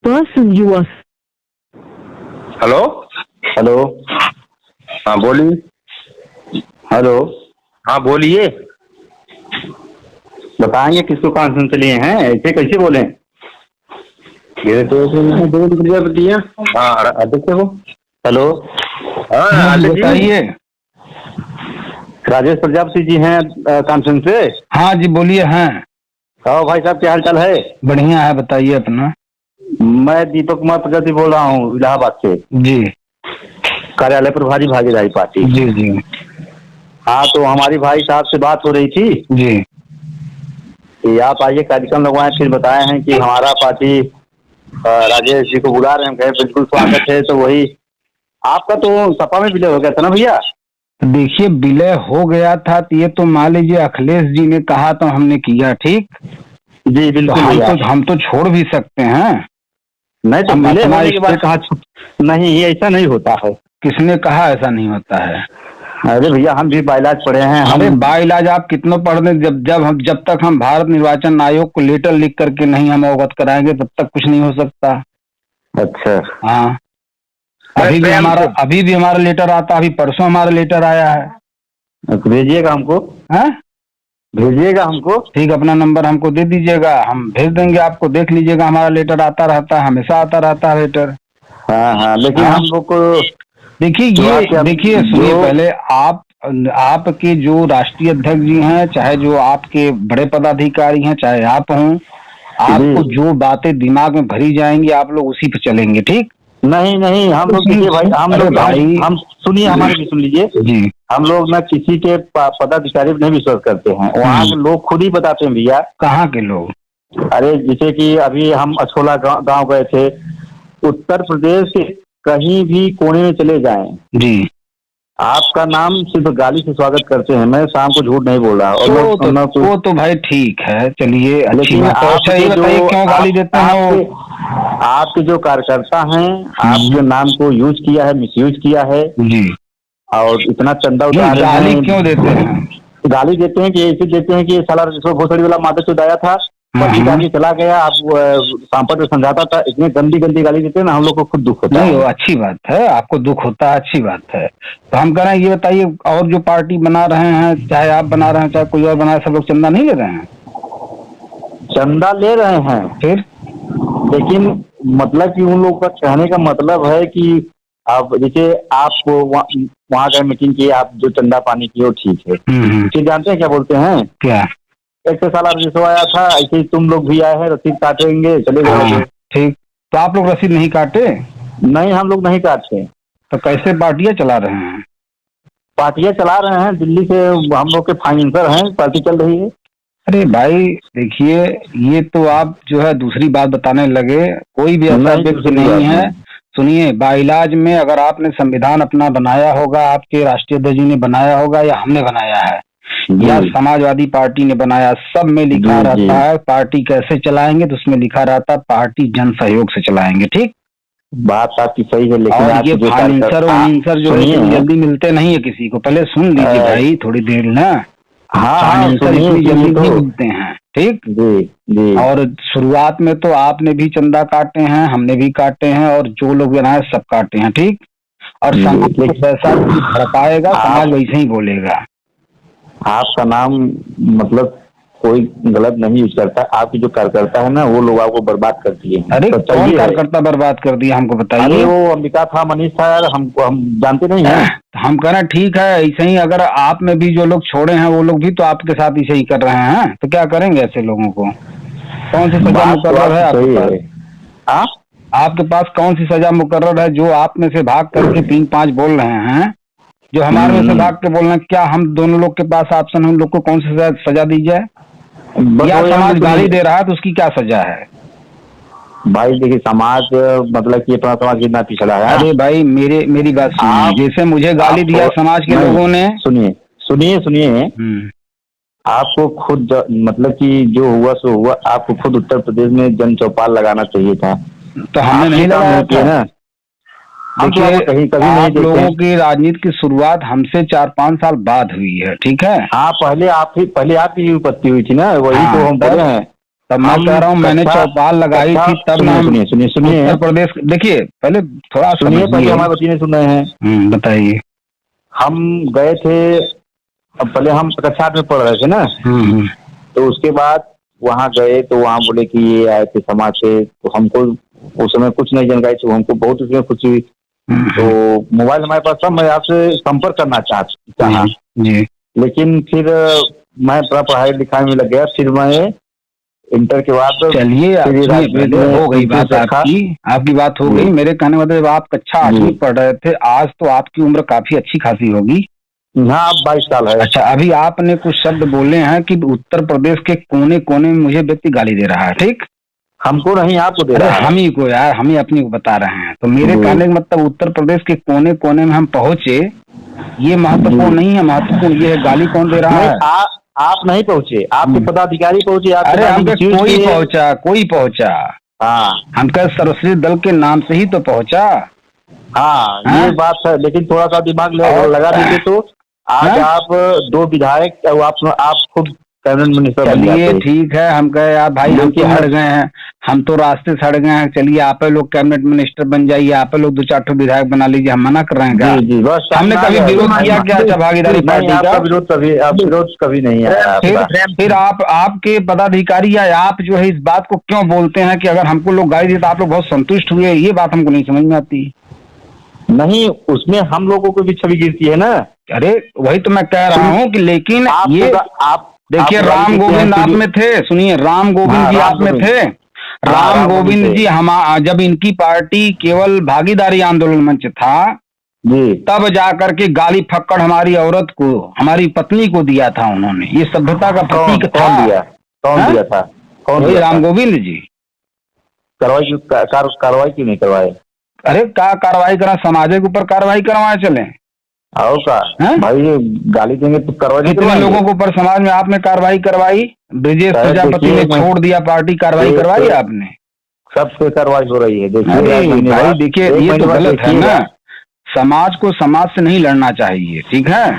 person you are. Hello hello. हाँ बोलिए। Hello. हाँ बोलिए। बताएंगे किसको कॉन्फ्रेंस से लिए हैं, ऐसे कैसे बोले? ये तो दो प्रजापति हैं। हाँ अध्यक्ष हो। हेलो। हाँ अध्यक्ष जी बताइए। राजेश प्रजापति जी हैं कॉन्फ्रेंस से। हाँ जी बोलिए। हैं कहो भाई साहब, क्या हाल चाल है? बढ़िया है, बताइए अपना। मैं दीपक कुमार प्रजापति बोल रहा हूँ इलाहाबाद से। जी कार्यालय प्रभारी भागीदारी पार्टी। जी जी हाँ, तो हमारी भाई साहब से बात हो रही थी जी। कि आप आइए, कार्यक्रम लगवाएं। फिर बताए हैं कि हमारा पार्टी राजेश जी को बुला रहे हैं। कहे बिल्कुल स्वागत है। तो वही आपका तो सपा में विलय हो गया था ना भैया? देखिए, विलय हो गया था तो ये तो मान लीजिए अखिलेश जी ने कहा तो हमने किया, ठीक। जी तो बिल्कुल भैया। हम तो छोड़ भी सकते हैं। नहीं तो हम विलय अपना होने के बाद कहा नहीं, ये ऐसा नहीं होता है। किसने कहा ऐसा नहीं होता है? अरे भैया, हम भी बाइलाज पढ़े हैं। अरे हम बाइलाज आप कितनों पढ़ दें, जब तक हम भारत निर्वाचन आयोग को लेटर लिख करके नहीं हम अवगत कराएंगे तब तक कुछ नहीं हो सकता। अच्छा। हाँ, अभी भी हमारा लेटर आता, अभी परसों हमारा लेटर आया है। तो भेजिएगा हमको। हैं? भेजिएगा हमको। ठीक, अपना नंबर हमको दे दीजिएगा, हम भेज देंगे आपको। देख लीजिएगा, हमारा लेटर आता रहता है, हमेशा आता रहता है लेटर। हाँ हाँ, लेकिन हाँ? हम लोग को देखिए सुनिए, पहले आपके जो राष्ट्रीय अध्यक्ष जी हैं, चाहे जो आपके बड़े पदाधिकारी हैं, चाहे आप हों, आपको जो बातें दिमाग में भरी जाएंगी आप लोग उसी पे चलेंगे, ठीक। नहीं नहीं, हम लोग देखिए भाई, हम सुनिए, हमारे भी सुन लीजिए जी। हम लोग ना किसी के पदाधिकारी पर नहीं विश्वास करते हैं। वहाँ के लोग खुद ही बताते हैं भैया। कहाँ के लोग? अरे जैसे कि अभी हम अछोला गांव गए थे, उत्तर प्रदेश के कहीं भी कोने में चले जाएं जी, आपका नाम सिर्फ गाली से स्वागत करते हैं। मैं शाम को झूठ नहीं बोल रहा। और वो तो भाई ठीक है, चलिए अच्छी लेकिन बात है। अच्छा ये बताइए क्यों गाली देते हैं वो? आपके जो कार्यकर्ता हैं, आपके नाम को यूज किया है, मिसयूज किया है जी। और इतना चंदा उतार रहे हैं। गाली क्यों देते हैं? गाली देते हैं कि ऐसे देते हैं कि साला भोसड़ी वाला माता चुदाया था, पति आगे चला गया। आप सांपट में समझाता था। इतनी गंदी गंदी गाली देते हैं ना, हम लोग को खुद दुख होता है। नहीं, वो अच्छी बात है, आपको दुख होता है, अच्छी बात है। तो हम कह रहे हैं, ये बताइए, और जो पार्टी बना रहे हैं, चाहे आप बना रहे हैं चाहे कोई और बना रहे, सब लोग चंदा नहीं ले रहे हैं? चंदा ले रहे हैं फिर, लेकिन मतलब कि उन लोगों का कहने का मतलब है कि आप जैसे आप वहाँ गए मीटिंग की, आप जो चंदा पानी की वो ठीक है। फिर जानते हैं क्या बोलते हैं? क्या? एक तो साला रजिस्टर आया था, ऐसे ही तुम लोग भी आए हैं, रसीद काटेंगे चले जाओगे। ठीक, तो आप लोग रसीद नहीं काटे? नहीं, हम लोग नहीं काटते। तो कैसे पार्टियां चला रहे हैं? पार्टियां चला रहे हैं, दिल्ली से हम लोग के फाइनेंसर हैं, पार्टी चल रही है। अरे भाई देखिए, ये तो आप जो है दूसरी बात बताने लगे। कोई भी ऐसा व्यक्ति नहीं है। सुनिए, बाइलाज में अगर आपने संविधान अपना बनाया होगा, आपके राष्ट्रीय अध्यक्ष जी ने बनाया होगा, या हमने बनाया है, या समाजवादी पार्टी ने बनाया, सब में लिखा रहता है पार्टी कैसे चलाएंगे। तो उसमें लिखा रहता है पार्टी जन सहयोग से चलाएंगे, ठीक। बात आपकी सही है, लेकिन और ये फाइनेंसर जो है जल्दी मिलते नहीं है किसी को। पहले सुन लीजिए भाई थोड़ी देर ना। फाइनेंसर इतनी जल्दी नहीं मिलते हैं, ठीक। जी। और शुरुआत में तो आपने भी चंदा काटे हैं, हमने भी काटे हैं, और जो लोग बनाए सब काटे हैं, ठीक। और समाज को पैसा भड़काएगा, समाज वैसे ही बोलेगा। आपका नाम मतलब कोई गलत नहीं यूज करता। आपकी जो कार्यकर्ता है ना, वो लोग आपको बर्बाद कर दिए। अरे कौन कार्यकर्ता बर्बाद कर दिया, हमको बताइए। अरे वो अंबिका था, मनीष था यार, हम जानते नहीं हैं। हम कह रहे हैं ठीक है, ऐसे ही अगर आप में भी जो लोग छोड़े हैं वो लोग भी तो आपके साथ ऐसे ही कर रहे हैं, तो क्या करेंगे ऐसे लोगों को? कौन सी सजा मुकर्रर है आपके पास? आपके पास कौन सी सजा मुकर्रर है? जो आप में से भाग करके 3-5 बोल रहे हैं, जो हमारे में से भाग के बोल रहे हैं, क्या हम दोनों लोग के पास ऑप्शन, हम लोग को कौन सी सजा दी जाए? या समाज गाली दे रहा है तो उसकी क्या सजा है? भाई देखिए, समाज मतलब कि अपना समाज कितना पिछड़ा है। अरे भाई मेरी बात सुनिए, जैसे मुझे गाली दिया समाज के लोगों ने। सुनिए आपको खुद मतलब कि जो हुआ सो हुआ। आपको खुद उत्तर प्रदेश में जन चौपाल लगाना चाहिए था, तो हमने नहीं लगाया था ना। देखिए, आप लोगों की राजनीति की शुरुआत हमसे 4-5 साल बाद हुई है, ठीक है। हाँ, पहले आपकी विपत्ति हुई थी ना, वही तो हम बोले हैं। तब मैं कह रहा हूँ मैंने चौपाल लगाई थी तब ना। सुनिए उत्तर प्रदेश देखिए पहले थोड़ा सुनिए, पहले हमारे बच्चे ने सुन रहे हैं। बताइए। हम गए थे, अब पहले हम कक्षा में पढ़ रहे थे ना, तो उसके बाद वहाँ गए तो वहाँ बोले कि ये आए थे समाज से, तो हमको उस समय कुछ नहीं जानकारी थी, हमको बहुत उसमें खुशी हुई। तो मोबाइल हमारे पास था, मैं आपसे संपर्क करना चाहा जी। लेकिन फिर मैं थोड़ा पढ़ाई लिखाई में लग गया। फिर मैं इंटर के बाद चलिए हो गई बात आपकी बात हो गई। मेरे कहने का मतलब आप कक्षा 8वीं पढ़ रहे थे, आज तो आपकी उम्र काफी अच्छी खासी होगी। हाँ, अब 22 साल है। अच्छा, अभी आपने कुछ शब्द बोले हैं कि उत्तर प्रदेश के कोने कोने में मुझे व्यक्ति गाली दे रहा है, ठीक? हमको नहीं, आपको दे रहा है। हम ही को यार, हम ही अपनी को बता रहे हैं। तो मेरे कहने का मतलब उत्तर प्रदेश के कोने कोने में हम पहुंचे, ये महत्वपूर्ण नहीं है, महत्वपूर्ण ये है गाली कौन दे रहा है। आप नहीं पहुंचे, आपके पदाधिकारी पहुंचे। अरे हम कोई पहुंचा। हाँ, हम कह सर्वश्रेष्ठ दल के नाम से ही तो पहुंचा। हाँ, ये बात है, लेकिन थोड़ा सा दिमाग लगा दीजिए तो आज आप 2 विधायक आप खुद कैबिनेट मिनिस्टर बन जाते। चलिए ठीक है, हम कहे यार भाई हम तो हट गए हैं, हम तो रास्ते से हट गए हैं, चलिए आप लोग कैबिनेट मिनिस्टर बन जाइए, आप लोग 2-4 ठो विधायक बना लीजिए, हम मना कर रहे हैं क्या? जी, बस हमने कभी विरोध किया क्या? अच्छा, भागीदारी पार्टी का विरोध कभी नहीं है। फिर आपके पदाधिकारी या आप जो है इस बात को क्यों बोलते हैं कि अगर हमको लोग गाली दिए तो आप लोग बहुत संतुष्ट हुए? ये बात हमको नहीं समझ में आती। नहीं, उसमें हम लोगों को भी छवि गिरती है ना। अरे वही तो मैं कह रहा हूँ कि लेकिन ये आप देखिए, राम गोविंद आप में थे, सुनिए, राम गोविंद जी आप में थे। राम गोविंद जी जब इनकी पार्टी केवल भागीदारी आंदोलन मंच था जी, तब जाकर के गाली फक्कड़ हमारी औरत को, हमारी पत्नी को दिया था उन्होंने। ये सभ्यता का प्रतीक था। कौन दिया था? कौन? राम गोविंद जी। कार्रवाई क्यों नहीं करवाए? अरे क्या कार्रवाई करा? समाज के ऊपर कार्रवाई करवाए चले आओ का भाई, गाली देंगे तो कार्रवाई। कितने लोगों के ऊपर समाज में आपने कार्रवाई करवाई? ब्रजेश प्रजापति ने छोड़ दिया पार्टी, कार्रवाई करवाई आपने? सब पे कार्रवाई हो रही है। भाई देखिए, ये तो गलत है ना। समाज को समाज से नहीं लड़ना चाहिए, ठीक है?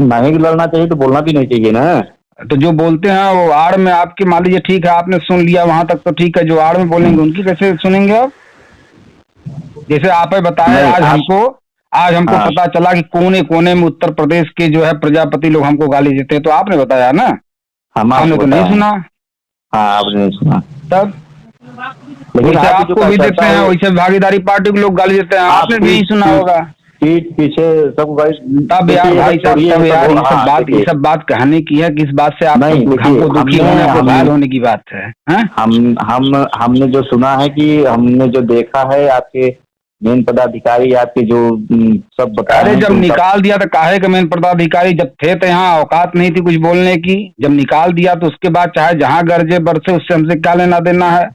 नहीं लड़ना चाहिए तो बोलना भी नहीं चाहिए ना। तो जो बोलते हैं वो आड़ में आपके, मान लीजिए ठीक है आपने सुन लिया वहां तक तो ठीक है, जो आड़ में बोलेंगे उनकी कैसे सुनेंगे आप? जैसे आप बताए आज हमको पता चला कि कोने कोने में उत्तर प्रदेश के जो है प्रजापति लोग हमको गाली देते हैं, तो आपने बताया ना, हमने तो नहीं सुना। हाँ, आपने नहीं सुना। तब लेकिन आपको भी देते हैं वैसे भागीदारी पार्टी के लोग गाली देते हैं, आपने भी नहीं सुना होगा। पीठ पीछे सब गाली। तब यार भाई साहब, तब यार ये सब बात कहने की है, किस बात से आप हमको दुखी होने को घायल होने की बात है? हमने जो सुना है कि हमने जो देखा है आपके मेन पदाधिकारी आपके जो सब बता रहे हैं। जब निकाल दिया तो काहे के मेन पदाधिकारी जब थे तो यहाँ औकात नहीं थी कुछ बोलने की। जब निकाल दिया तो उसके बाद चाहे जहाँ गरजे बरसे उससे हमसे क्या लेना देना है?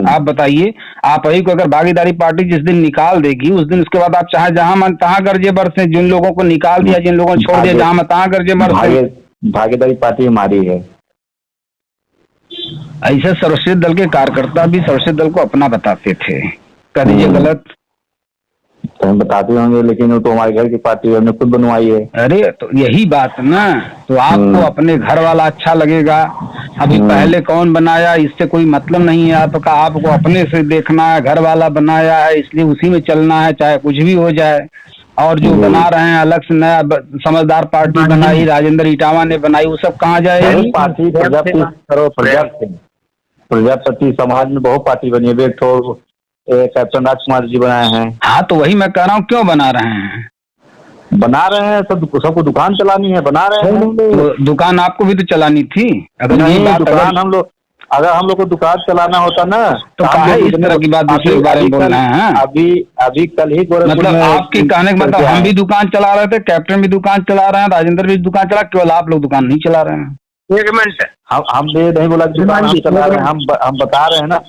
आप बताइए, आप ही को अगर भागीदारी पार्टी जिस दिन निकाल देगी उस दिन उसके बाद आप चाहे जहाँ मन तहाँ गरजे बरसे। जिन लोगों को निकाल दिया, जिन लोगों को छोड़ दिया, जहाँ मन तहाँ गरजे बरसे। भागीदारी पार्टी हमारी है। ऐसे सर्वश्रेष्ठ दल के कार्यकर्ता भी सर्वश्रेष्ठ दल को अपना बताते थे। कर दीजिए गलत तो हम बताते होंगे, लेकिन वो तो हमारे घर की पार्टी हमने खुद बनवाई है। अरे तो यही बात ना, तो आपको अपने घर वाला अच्छा लगेगा। अभी पहले कौन बनाया इससे कोई मतलब नहीं है आपका, आपको अपने से देखना है। घर वाला बनाया है इसलिए उसी में चलना है, चाहे कुछ भी हो जाए। और जो बना रहे हैं अलग से नया समझदार पार्टी बनाई, राजेंद्र इटावा ने बनाई, वो सब कहाँ जाएगी? पार्टी प्रजापति समाज में बहुत पार्टी बनी है। कैप्टन राजकुमार जी बनाए हैं। हाँ, तो वही मैं कह रहा हूँ, क्यों बना रहे हैं? सबको दुकान चलानी है, बना रहे हैं। तो दुकान आपको भी तो चलानी थी। अगर दुकान हम लोग को दुकान चलाना होता ना तो काहे इस तरह की बात दूसरे के बारे में बोल रहे हैं? अभी कल ही मतलब आपके कहने का मतलब हम भी दुकान चला रहे थे, कैप्टन भी दुकान चला रहे हैं, राजेंद्र भी दुकान चला, केवल आप लोग दुकान नहीं चला रहे हैं। एक मिनट, हम नहीं बोला दुकान हम चला रहे हैं, हम बता रहे हैं ना।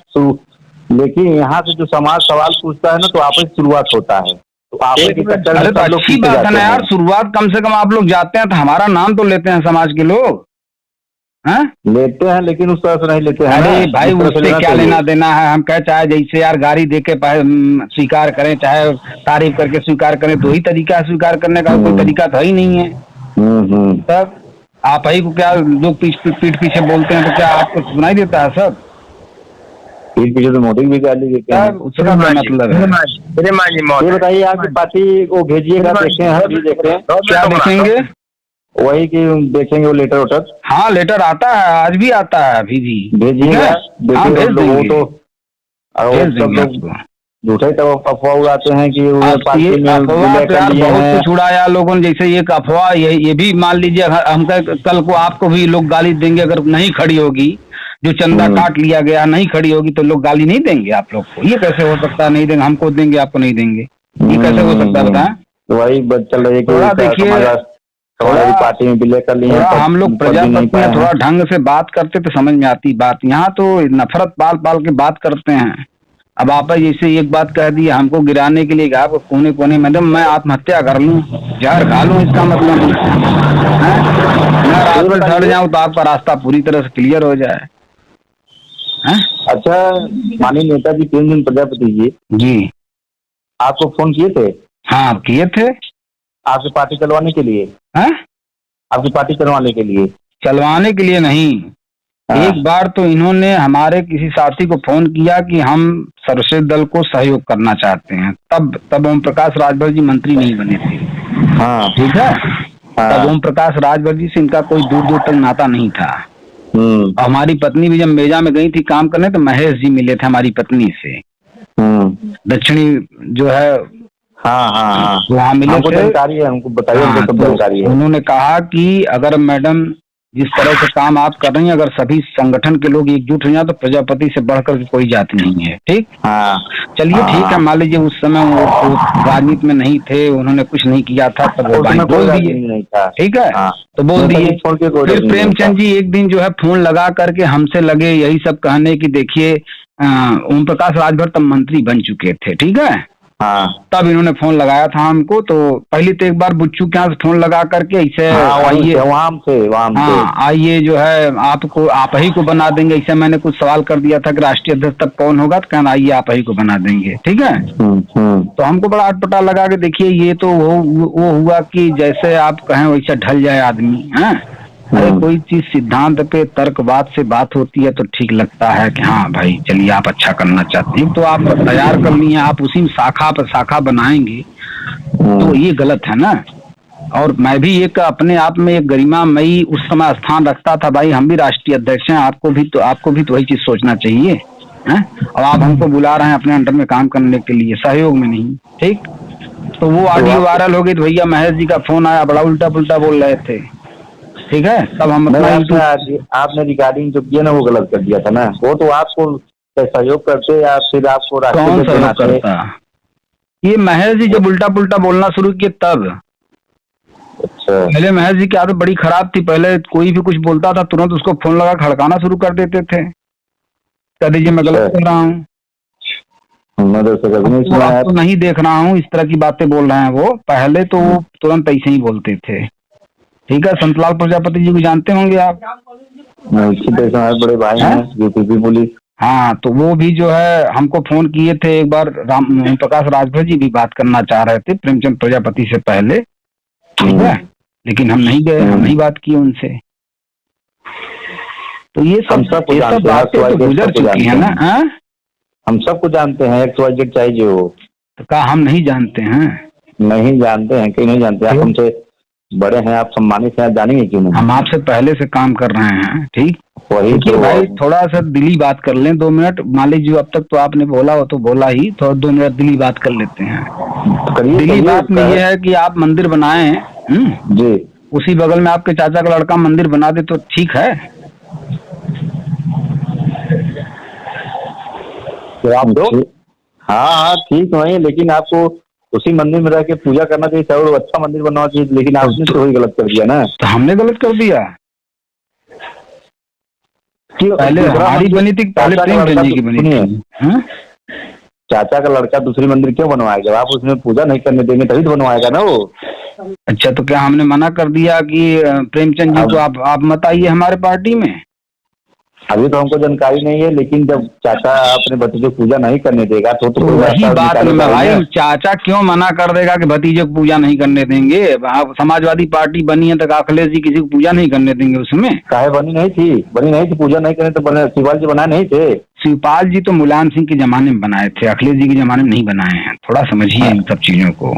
लेकिन यहाँ से जो समाज सवाल पूछता है ना तो आपस शुरुआत होता है। तो अरे तो अच्छी बात है ना यार, शुरुआत कम से कम आप लोग जाते हैं तो हमारा नाम तो लेते हैं समाज के लोग। लेते हैं, लेकिन उस तरह से नहीं लेते हैं। अरे भाई उससे क्या लेना देना है? हम कहे चाहे जैसे यार गाड़ी दे के स्वीकार करें, चाहे तारीफ करके स्वीकार करें, दो ही तरीका है स्वीकार करने का, कोई तरीका तो ही नहीं है। तब आप ही को क्या लोग पीठ पीछे बोलते हैं, तो क्या आपको सुनाई देता है सब? पीठ पीछे तो मोदी भी गाली देते हैं, उसका क्या मतलब है? ये बताइए आपकी पार्टी को भेजिएगा, देखें हम भी देख रहे हैं। क्या देखेंगे? वही कि देखेंगे वो लेटर वेटर। हाँ लेटर आता है, आज भी आता है, अभी भी भेजिएगा। हाँ भेज देंगे, तो भेज देंगे आपको। झूठे तो अफवाह उड़ाते हैं कि पार्टी में बहुत कुछ उड़ाया लोगों ने। जैसे ये अफवाह, ये भी मान लीजिए हम कल को आपको भी लोग गाली देंगे अगर नहीं खड़ी होगी, जो चंदा काट लिया गया नहीं खड़ी होगी तो लोग गाली नहीं देंगे आप लोग को? ये कैसे हो सकता है? नहीं देंगे, हमको देंगे आपको नहीं देंगे, ये कैसे हो सकता है बताएं? वही चल रही है। देखिए पार्टी में विलय कर लिए, हम लोग प्रजातंत्र में थोड़ा ढंग से बात करते तो समझ में आती बात। यहाँ तो नफरत पाल पाल के बात करते हैं। अब आप जैसे एक बात कह दी हमको गिराने के लिए, आपको कोने कोने मैडम मैं आत्महत्या कर लूं, जहर खा लूं, इसका मतलब मैं रात में सड़ जाऊं तो आपका रास्ता पूरी तरह से क्लियर हो जाए। अच्छा, माननीय नेताजी प्रेमचंद प्रजापति जी आपको फोन किए थे? हाँ किए थे। आपकी पार्टी चलवाने के लिए? आपकी पार्टी चलवाने के लिए? चलवाने के लिए नहीं। एक बार तो इन्होंने हमारे किसी साथी को फोन किया कि हम सर्वश्रेष्ठ दल को सहयोग करना चाहते हैं, तब ओम प्रकाश राजभर जी मंत्री नहीं बने थे। हाँ ठीक है। तब ओम प्रकाश राजभर जी से इनका कोई दूर दूर तक नाता नहीं था। हमारी पत्नी भी जब मेजा में गई थी काम करने तो महेश जी मिले थे हमारी पत्नी से, दक्षिणी जो है। हाँ हाँ हाँ वहाँ मिले थे। जानकारी है, हमको बताइए। हाँ, तो जानकारी है। उन्होंने कहा कि अगर मैडम जिस तरह से काम आप कर रही हैं, अगर सभी संगठन के लोग एकजुट हो जाए तो प्रजापति से बढ़कर कोई जाति नहीं है। ठीक। हाँ चलिए ठीक है, मान लीजिए उस समय वो राजनीति में नहीं थे, उन्होंने कुछ नहीं किया था, तब वो बोल दिए। ठीक है। तो बोल दिए। फिर प्रेमचंद जी एक दिन जो है फोन लगा करके हमसे लगे यही सब कहने की देखिए ओम प्रकाश राजभर तब मंत्री बन चुके थे। ठीक है। हाँ। तब इन्होंने फोन लगाया था हमको, तो पहले तो एक बार बुच्चू के यहाँ से फोन लगा करके ऐसे आइए आइए जो है आपको आप ही को बना देंगे। ऐसे मैंने कुछ सवाल कर दिया था कि राष्ट्रीय अध्यक्ष तक कौन होगा, तो कहना आइए आप ही को बना देंगे। ठीक है। तो हमको बड़ा अटपटा लगा कि देखिए ये तो वो हुआ कि जैसे आप कहें वैसा ढल जाए आदमी है। अरे कोई चीज सिद्धांत पे तर्कवाद से बात होती है तो ठीक लगता है कि हाँ भाई चलिए आप अच्छा करना चाहते हैं तो आप तैयार कर लिए, आप उसी में शाखा पर शाखा बनाएंगे तो ये गलत है ना। और मैं भी एक अपने आप में एक गरिमामयी उस समय स्थान रखता था। भाई हम भी राष्ट्रीय अध्यक्ष हैं, आपको भी तो वही चीज सोचना चाहिए है। और आप हमको बुला रहे हैं अपने अंडर में काम करने के लिए, सहयोग में नहीं। ठीक। तो वो ऑडियो वायरल हो गई तो भैया महेश जी का फोन आया, बड़ा उल्टा पुल्टा बोल रहे थे। ठीक है। तब हम आपने रिकॉर्डिंग जो किया ना वो गलत कर दिया था ना। वो तो आपको सहयोग करते या फिर आपको कौन सहयोग करता? ये महेश जी जब उल्टा पुल्टा बोलना शुरू किए तब। अच्छा। पहले महेश जी की आदत बड़ी खराब थी, पहले कोई भी कुछ बोलता था तुरंत उसको फोन लगा खड़काना शुरू कर देते थे, कह दीजिए मैं गलत कर रहा हूँ, मैं तो नहीं देख रहा हूँ, इस तरह की बातें बोल रहे हैं। वो पहले तो वो तुरंत ऐसे ही बोलते थे। ठीक है। संतलाल प्रजापति जी को जानते होंगे आप? बड़े भाई हैं यूपी पुलिस। हाँ तो वो भी जो है हमको फोन किए थे एक बार, ओम प्रकाश राजभर जी भी बात करना चाह रहे थे प्रेमचंद प्रजापति से पहले। ठीक है। लेकिन हम नहीं गए, हम नहीं बात की उनसे। तो ये सब बातें तो गुजर चुकी है ना। हम सबको जानते हैं, XYZ चाहिए हो तो कहा हम नहीं जानते हैं? नहीं जानते हैं, क्यों नहीं जानते? आप हमसे बड़े हैं, आप सम्मानित हैं, जानेंगे क्यों नहीं? हम आपसे पहले से काम कर रहे हैं। ठीक। वही तो भाई थोड़ा सा दिली बात कर लें 2 मिनट। मान लीजिए अब तक तो आपने बोला हो तो बोला ही, थोड़ा 2 मिनट दिली बात कर लेते हैं। दिली बात में ये है कि आप मंदिर बनाए जी, उसी बगल में आपके चाचा का लड़का मंदिर बना दे तो ठीक है? तो आप दो। हाँ ठीक है, लेकिन आपको उसी मंदिर में रह के पूजा करना चाहिए और अच्छा मंदिर बनना चाहिए। लेकिन आपने तो वही गलत कर दिया ना। तो हमने गलत कर दिया? पहले हमारी बनी थी, पहले प्रेमचंद जी की बनी थी। चाचा का लड़का दूसरी मंदिर क्यों बनवाएगा? जब आप उसमें पूजा नहीं करने देंगे तभी तो बनवाएगा ना वो। अच्छा तो क्या हमने मना कर दिया कि प्रेमचंद जी को आप मत आइए हमारे पार्टी में? अभी तो हमको जानकारी नहीं है, लेकिन जब चाचा अपने भतीजे को पूजा नहीं करने देगा तो वही बात है भाई, चाचा क्यों मना कर देगा कि भतीजे को पूजा नहीं करने देंगे? आप समाजवादी पार्टी बनी है तो अखिलेश जी किसी को पूजा नहीं करने देंगे उसमें? काहे बनी नहीं थी पूजा नहीं करने तो शिवपाल जी बनाए नहीं थे? शिवपाल जी तो मुलायम सिंह के जमाने में बनाए थे, अखिलेश जी के जमाने में नहीं बनाए हैं। थोड़ा समझिए इन सब चीजों को।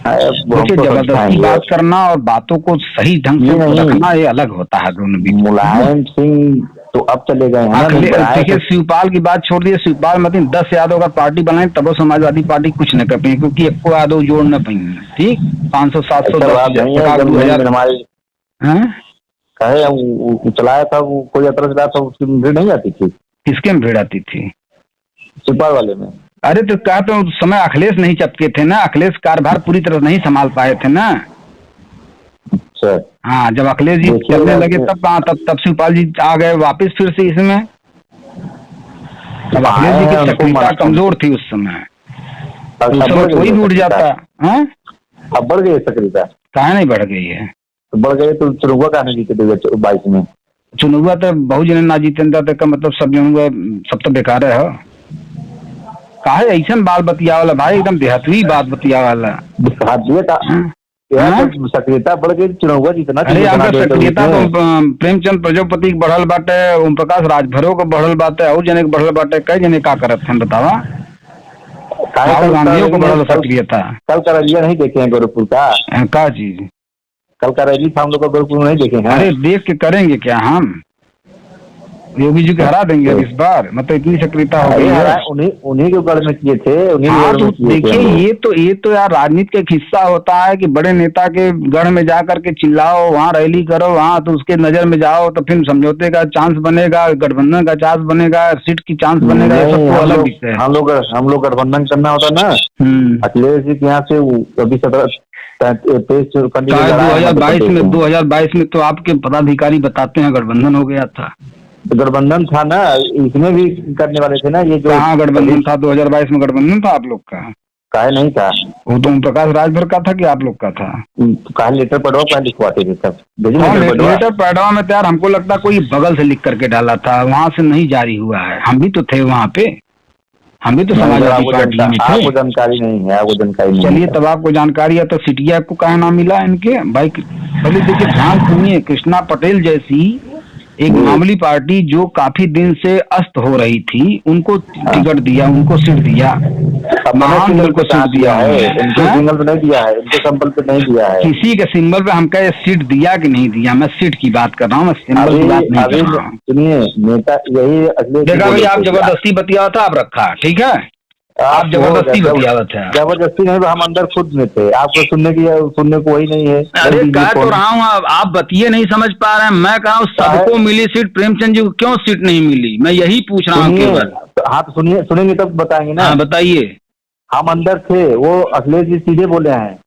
जबरदस्ती बात करना और बातों को सही ढंग से रखना ये अलग होता है दोनों बीच। मुलायम सिंह तो अब चले गए हैं। देखिए शिवपाल की बात छोड़ दिए, शिवपाल मतलब 10 यादव का पार्टी बनाए तब वो समाजवादी पार्टी कुछ न कर पाई, क्योंकि एक यादव जोड़ न पाई। ठीक 500 700 चलाया था वो, कोई यात्रा चलाया था, उसकी भीड़ नहीं आती थी। किसके में भीड़ आती थी? शिवपाल वाले में। अरे तो कहा तो उस समय अखिलेश नहीं चपके थे ना, अखिलेश कार्यभार पूरी तरह नहीं संभाल पाए थे ना। अच्छा हाँ, जब अखिलेश जी चलने लगे तब कहाँ, तब शिवपाल जी आ गए वापस फिर से इसमें। तब अखिलेश जी की सक्रियता कमजोर थी उस समय, कोई भी उठ जाता। अब बढ़ गई सक्रियता? कहाँ नहीं बढ़ गई है? तो बढ़ गई तो चुनाव कहाँ नहीं जीते 2022 में? चुनाव तो बहुत जने ना जीते का मतलब सब तो बेकार है। काहे ऐसा बाल बतिया वाला भाई, एकदम देहाती बात बतिया वाला। सक्रियता बढ़ गई, चुनाव जीतना। अरे सक्रियता तो प्रेमचंद प्रजापति बढ़ल बाटे, ओम प्रकाश राजभरो को बढ़ल बाटे, और जने बढ़ल बाटे। कई जने का करत हैं बतावा? राहुल गांधी को बढ़ल सक्रियता। कल का रैली नहीं देखे हैं गोरखपुर का चीज? कल का रैली था हम लोग गोरखपुर नहीं देखे हैं। अरे देख के करेंगे क्या हम? योगी जी को हरा देंगे इस बार, मतलब इतनी सक्रियता हो गई है। उन्हीं के गढ़ में किए थे। देखिए ये तो यार राजनीति का एक हिस्सा होता है कि बड़े नेता के गढ़ में जा करके चिल्लाओ, वहाँ रैली करो, वहाँ तो उसके नजर में जाओ तो फिर समझौते का चांस बनेगा, गठबंधन का चांस बनेगा, सीट की चांस बनेगा। ये सब तो अलग विषय है। हम लोग गठबंधन करना होता ना, अखिलेश जी के यहाँ से अभी 2022 में तो आपके पदाधिकारी बताते हैं गठबंधन हो गया था। गठबंधन था ना, इसमें भी करने वाले थे ना ये जो। कहाँ गठबंधन था? 2022 में गठबंधन था आप लोग का? काहे नहीं था? वो तो ओम प्रकाश राजभर का था कि आप लोग का था? कहा लेटर पढ़वा क्या लिखवाते थे सब? लेटर पढ़वा में तो यार हमको लगता है कोई बगल से लिख करके डाला था, वहाँ से नहीं जारी हुआ है। हम भी तो थे वहाँ पे, हम भी तो समाजवादी पार्टी में थे। आपको जानकारी नहीं है? आपको जानकारी नहीं? चलिए तब आपको जानकारी है तो सिटिया को कहा नाम मिला इनके भाई? पहले देखिए ध्यान सुनिए, कृष्णा पटेल जैसी एक मामूली पार्टी जो काफी दिन से अस्त हो रही थी, उनको टिकट दिया, उनको सीट दिया, महान दल को सीट दिया है। इनके सिंबल पे नहीं दिया है, इनके सिंबल पे नहीं दिया है। किसी के सिंबल पे हम कहे सीट दिया कि नहीं दिया? मैं सीट की बात कर रहा हूँ, मैं सिंबल की बात नहीं कर रहा हूँ। सुनिए नेता यही देखा भाई, आप जबरदस्ती बतिया था, आप रखा ठीक है, आप जबरदस्ती बतियावत है। जबरदस्ती नहीं, हम अंदर खुद में थे, आपको सुनने को वही नहीं है। अरे कह तो रहा हूँ, आप बतिए नहीं समझ पा रहे हैं। मैं कहा हूँ सबको मिली सीट, प्रेमचंद जी को क्यों सीट नहीं मिली? मैं यही पूछ रहा हूँ केवल। हाँ तो सुनेंगे तब बताएंगे ना। हाँ बताइए। हम अंदर थे, वो अखिलेश जी सीधे बोले हैं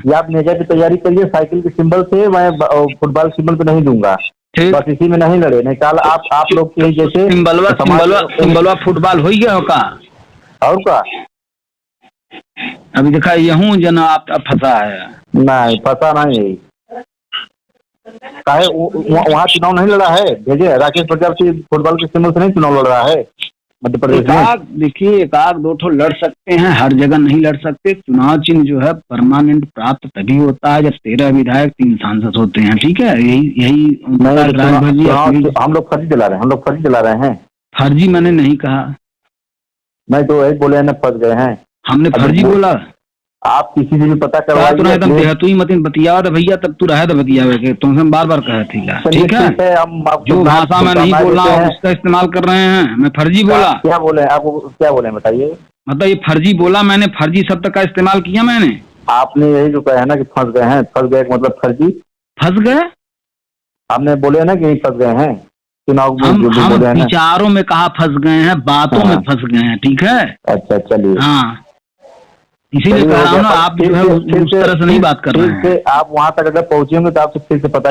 ये आप नेता की तैयारी करिए, साइकिल के सिंबल से, मैं फुटबॉल सिंबल पे नहीं दूंगा, बस इसी में नहीं लड़े। नहीं कल आप लोग के जैसे सिंबलवा फुटबॉल हो गया होगा और का? अभी देखा यहूँ जना आप फंसा है। नहीं फंसा नहीं, काहे वहाँ चुनाव नहीं लड़ा है? भेजे राकेश प्रजापति फुटबॉल के सिंबल से नहीं चुनाव लड़ रहा है मध्य प्रदेश में। देखिए एक आध दो ठो लड़ सकते हैं, हर जगह नहीं लड़ सकते। चुनाव चिन्ह जो है परमानेंट प्राप्त तभी होता है जब 13 विधायक 3 सांसद होते हैं। ठीक है, यही हम लोग फर्जी चला रहे हैं। फर्जी मैंने नहीं कहा, नहीं तो एक बोले ना फंस गए हैं। हमने फर्जी बोला? आप किसी से भी पता करवा देहातुई मत बतिया भैया, तब तू रहे तो बतियावे तुमसे बार बार कहा थी। ठीक है, हम जो भाषा में नहीं बोल रहा हूँ उसका इस्तेमाल कर रहे हैं। मैं फर्जी बोला? क्या बोले आपको? क्या बोले बताइए? मतलब ये फर्जी बोला मैंने, फर्जी शब्द का इस्तेमाल किया मैंने। आपने यही जो कहा है ना कि फंस गए हैं, फंस गए मतलब फर्जी फंस गए हमने बोले ना कि फंस गए हैं। चुनाव हम विचारों में कहा फंस गए हैं, बातों में फंस गए हैं। ठीक है, अच्छा चलिए। हाँ इसीलिए कह रहा हूँ ना, आप जो है उस तरह से नहीं बात कर रहे हैं। आप वहाँ तक अगर पहुँचेंगे तो आपसे फिर से पता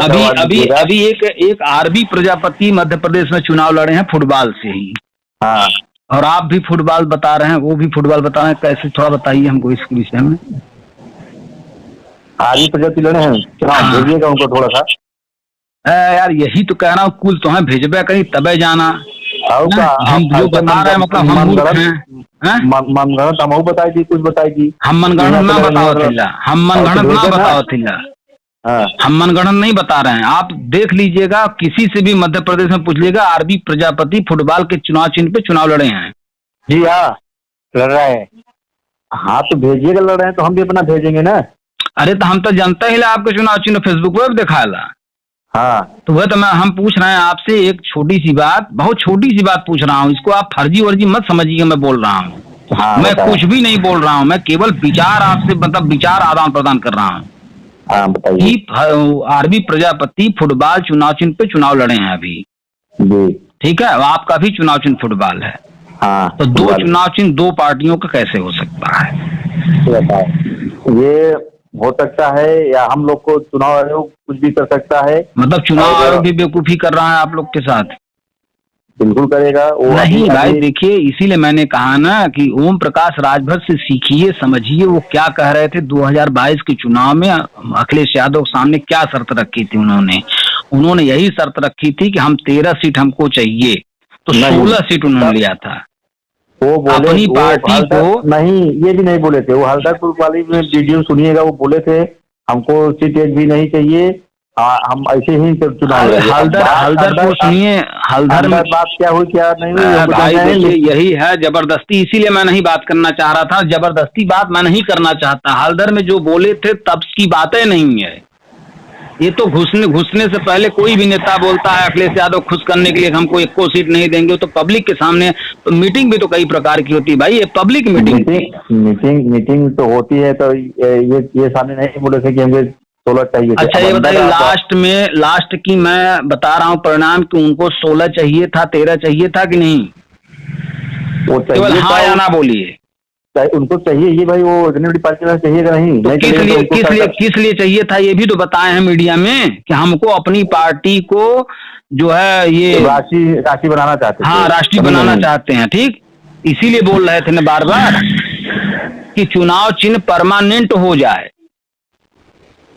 अभी एक आरबी प्रजापति मध्य प्रदेश में चुनाव लड़े हैं फुटबॉल से ही। हाँ, और आप भी फुटबॉल बता रहे हैं, वो भी फुटबॉल बता रहे हैं, कैसे थोड़ा बताइए हमको इसके विषय में। आरबी प्रजापति लड़े हैं चुनाव, भेजिएगा उनको थोड़ा सा। यार यही तो कह रहा हूँ, कुल तो है भेजबे कहीं तबे जाना। हम जो बता रहे हैं मतलब हम मूर्ख हैं। मनगढ़ंत हम बताई थी, कुछ बताई थी। हम मनगढ़ंत ना बताओ थिला, हम मनगढ़ंत ना बताओ थिला, हम मनगढ़ंत नहीं बता रहे हैं। आप देख लीजिएगा, किसी से भी मध्य प्रदेश में पूछ लीजिएगा, आरबी प्रजापति फुटबॉल के चुनाव चिन्ह पे चुनाव लड़े हैं। जी हाँ, लड़ रहे हैं। हाँ तो भेजिएगा, लड़ रहे हैं तो हम भी अपना भेजेंगे ना। अरे तो हम तो जानते ही आपके चुनाव चिन्ह फेसबुक पर दिखाएगा। हाँ तो वह तो हम पूछ रहे हैं आपसे एक छोटी सी बात, बहुत छोटी सी बात पूछ रहा हूँ, इसको आप फर्जी वर्जी मत समझिए। मैं बोल रहा हूँ, मैं कुछ भी नहीं बोल रहा हूँ, मैं केवल विचार आपसे मतलब विचार आदान प्रदान कर रहा हूँ। आरबी प्रजापति फुटबॉल चुनाव चिन्ह पे चुनाव लड़े हैं अभी, ठीक है। आपका भी चुनाव चिन्ह फुटबॉल है। हाँ, तो दो चुनाव चिन्ह दो पार्टियों का कैसे हो सकता है? ये हो सकता है, या हम लोग को चुनाव आयोग कुछ भी कर सकता है। मतलब चुनाव आयोग भी बेवकूफी कर रहा है आप लोग के साथ? बिल्कुल करेगा वो। नहीं भाई देखिए, इसीलिए मैंने कहा ना कि ओम प्रकाश राजभर से सीखिए, समझिए वो क्या कह रहे थे 2022 के चुनाव में। अखिलेश यादव के सामने क्या शर्त रखी थी उन्होंने यही शर्त रखी थी कि हम 13 सीट हमको चाहिए, तो 16 सीट उन्होंने लिया था। वो बोले अपनी पार्टी को नहीं, ये भी नहीं बोले थे। वो हल्दरपुर वाली में वीडियो सुनिएगा, वो बोले थे हमको सीट एक भी नहीं चाहिए, हम ऐसे ही चुनाव। हल्दरपुर सुनिए, हल्दर में बात क्या हुई क्या नहीं हुई, यही है जबरदस्ती। इसीलिए मैं नहीं बात करना चाह रहा था, जबरदस्ती बात मैं नहीं करना चाहता। हल्दर में जो बोले थे तब की बातें नहीं है। ये तो घुसने से पहले कोई भी नेता बोलता है अखिलेश यादव खुश करने के लिए हमको एको सीट नहीं देंगे, तो पब्लिक के सामने तो मीटिंग भी तो कई प्रकार की होती है भाई। ये पब्लिक मीटिंग तो होती है, तो ये सामने नहीं बोले थे कि हमें 16 चाहिए। अच्छा ये बताइए, लास्ट की मैं बता रहा हूँ परिणाम कि उनको 16 चाहिए था, 13 चाहिए था कि नहीं? वो केवल हाँ या ना बोलिए। उनको चाहिए ये भाई, वो इतनी बड़ी पार्टी में चाहिए नहीं, तो किस लिए चाहिए था ये भी तो बताए हैं मीडिया में कि हमको अपनी पार्टी को जो है ये राष्ट्रीय बनाना चाहते हैं। हाँ, राष्ट्रीय बनाना चाहते हैं, ठीक। इसीलिए बोल रहे थे ना बार बार कि चुनाव चिन्ह परमानेंट हो जाए।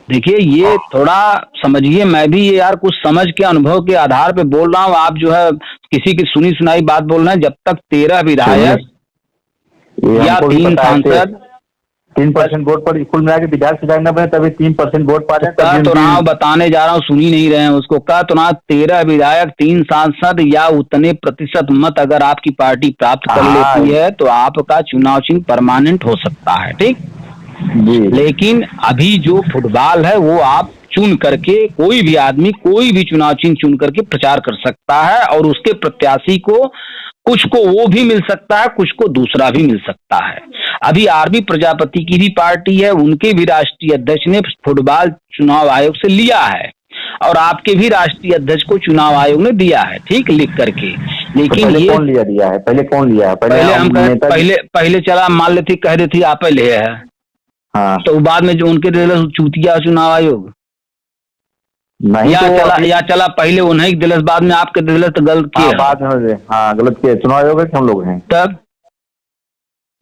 देखिए ये थोड़ा समझिए, मैं भी ये यार कुछ समझ के अनुभव के आधार पे बोल रहा हूँ। आप जो है किसी की सुनी सुनाई बात बोल रहे हैं। जब तक 13 विधायक या 3 सांसद 3% वोट पर कुल मिला के विधायक सभा न बने तभी 3% वोट पा जाए। तो रहा बताने जा रहा हूँ, सुनी नहीं रहे हैं उसको। कहा तो ना 13 विधायक 3 सांसद या उतने प्रतिशत मत अगर आपकी पार्टी प्राप्त कर लेती है तो आपका चुनाव चिन्ह परमानेंट हो सकता है, ठीक। लेकिन अभी जो फुटबॉल है वो आप चुन करके, कोई भी आदमी कोई भी चुनाव चिन्ह चुन करके प्रचार कर सकता है, और उसके प्रत्याशी को कुछ को वो भी मिल सकता है, कुछ को दूसरा भी मिल सकता है। अभी आरबी प्रजापति की भी पार्टी है, उनके भी राष्ट्रीय अध्यक्ष ने फुटबॉल चुनाव आयोग से लिया है, और आपके भी राष्ट्रीय अध्यक्ष को चुनाव आयोग ने दिया है, ठीक, लिख करके। लेकिन तो ये कौन दिया है? पहले कौन लिया है? पहले चला मान लेते कह देती आप ले है। हाँ। तो बाद में जो उनके चूतिया चुनाव आयोग नहीं या चला पहले उन्हें दिलस बाद में आपके दिलस तो गलत किया। बाद में गलत किया चुनाव आयोग है, हम लोग हैं तब।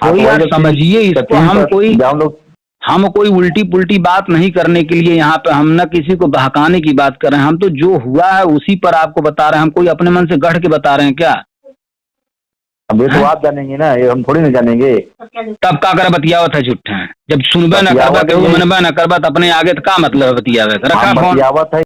तो यार समझिए इसको, हम कोई उल्टी पुल्टी बात नहीं करने के लिए यहाँ पे, हम न किसी को बहकाने की बात कर रहे हैं। हम तो जो हुआ है उसी पर आपको बता रहे हैं। हम कोई अपने मन से गढ़ के बता रहे हैं क्या? अब ये तो आप जानेंगे ना, ये हम थोड़ी ना जानेंगे। तब का कर बतियावत है झूठे, जब सुनबे न करबा, मनबे न करबा तो अपने आगे तो का मतलब बतियावे? रखा फोन।